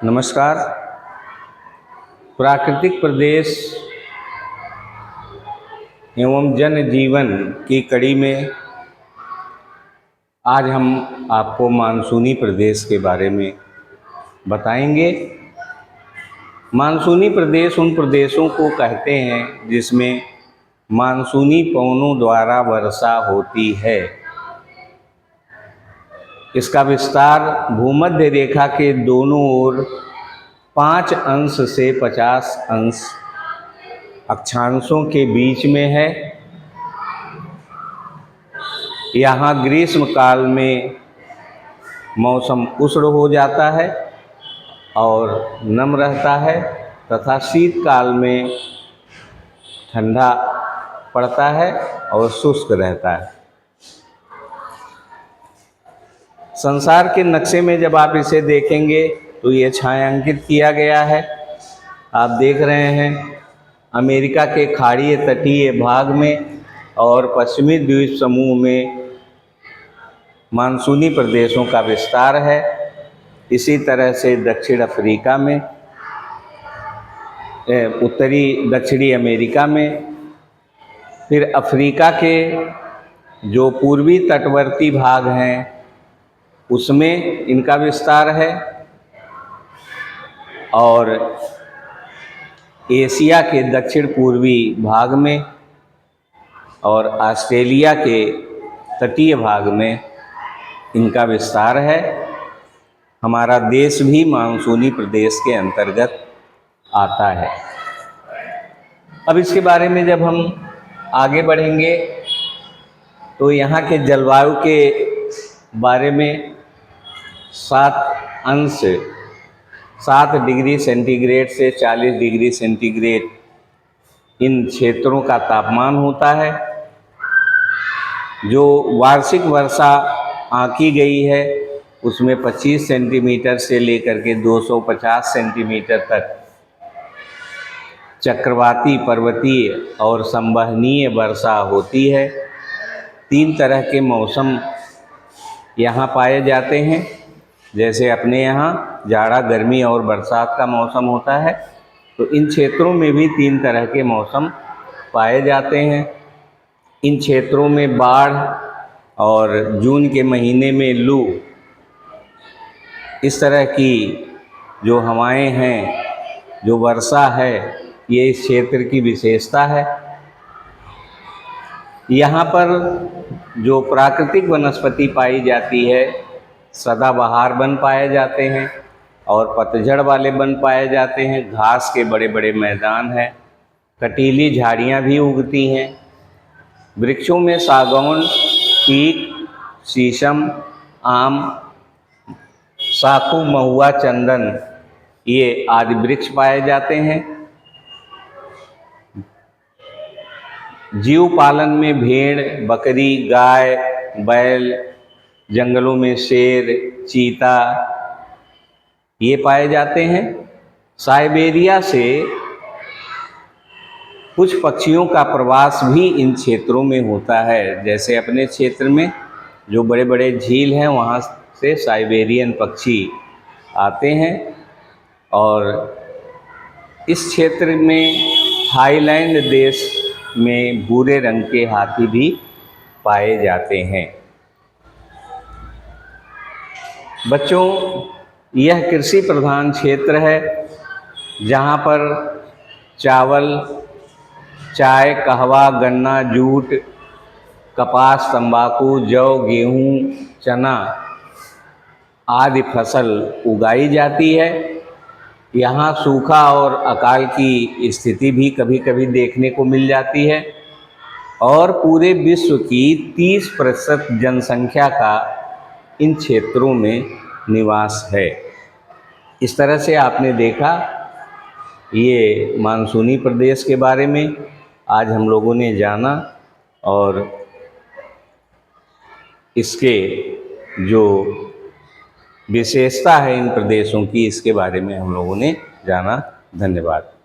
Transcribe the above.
नमस्कार। प्राकृतिक प्रदेश एवं जनजीवन की कड़ी में आज हम आपको मानसूनी प्रदेश के बारे में बताएंगे। मानसूनी प्रदेश उन प्रदेशों को कहते हैं जिसमें मानसूनी पवनों द्वारा वर्षा होती है। इसका विस्तार भूमध्य रेखा के दोनों ओर 5 अंश से 50 अंश अक्षांशों के बीच में है। यहाँ ग्रीष्म काल में मौसम उष्ण हो जाता है और नम रहता है तथा शीतकाल में ठंडा पड़ता है और शुष्क रहता है। संसार के नक्शे में जब आप इसे देखेंगे तो ये छायांकित किया गया है। आप देख रहे हैं अमेरिका के खाड़ीय तटीय भाग में और पश्चिमी द्वीप समूह में मानसूनी प्रदेशों का विस्तार है। इसी तरह से दक्षिण अफ्रीका में, उत्तरी दक्षिणी अमेरिका में, फिर अफ्रीका के जो पूर्वी तटवर्ती भाग हैं उसमें इनका विस्तार है और एशिया के दक्षिण पूर्वी भाग में और ऑस्ट्रेलिया के तटीय भाग में इनका विस्तार है। हमारा देश भी मानसूनी प्रदेश के अंतर्गत आता है। अब इसके बारे में जब हम आगे बढ़ेंगे तो यहाँ के जलवायु के बारे में 7 डिग्री सेंटीग्रेड से 40 डिग्री सेंटीग्रेड इन क्षेत्रों का तापमान होता है। जो वार्षिक वर्षा आंकी गई है उसमें 25 सेंटीमीटर से लेकर के 250 सेंटीमीटर तक चक्रवाती, पर्वतीय और संवहनीय वर्षा होती है। 3 तरह के मौसम यहाँ पाए जाते हैं। जैसे अपने यहाँ जाड़ा, गर्मी और बरसात का मौसम होता है, तो इन क्षेत्रों में भी 3 तरह के मौसम पाए जाते हैं। इन क्षेत्रों में बाढ़ और जून के महीने में लू, इस तरह की जो हवाएं हैं, जो वर्षा है, ये इस क्षेत्र की विशेषता है। यहाँ पर जो प्राकृतिक वनस्पति पाई जाती है, सदाबहार वन पाए जाते हैं और पतझड़ वाले वन पाए जाते हैं। घास के बड़े बड़े मैदान हैं, कटीली झाड़ियाँ भी उगती हैं। वृक्षों में सागौन, टीक, शीशम, आम, साखू, महुआ, चंदन, ये आदि वृक्ष पाए जाते हैं। जीव पालन में भेड़, बकरी, गाय, बैल, जंगलों में शेर, चीता ये पाए जाते हैं। साइबेरिया से कुछ पक्षियों का प्रवास भी इन क्षेत्रों में होता है। जैसे अपने क्षेत्र में जो बड़े बड़े झील हैं वहाँ से साइबेरियन पक्षी आते हैं और इस क्षेत्र में थाईलैंड देश में भूरे रंग के हाथी भी पाए जाते हैं। बच्चों, यह कृषि प्रधान क्षेत्र है जहाँ पर चावल, चाय, कहवा, गन्ना, जूट, कपास, तंबाकू, जौ, गेहूँ, चना आदि फसल उगाई जाती है। यहाँ सूखा और अकाल की स्थिति भी कभी कभी देखने को मिल जाती है और पूरे विश्व की 30% जनसंख्या का इन क्षेत्रों में निवास है। इस तरह से आपने देखा ये मानसूनी प्रदेश के बारे में आज हम लोगों ने जाना और इसके जो विशेषता है इन प्रदेशों की, इसके बारे में हम लोगों ने जाना। धन्यवाद।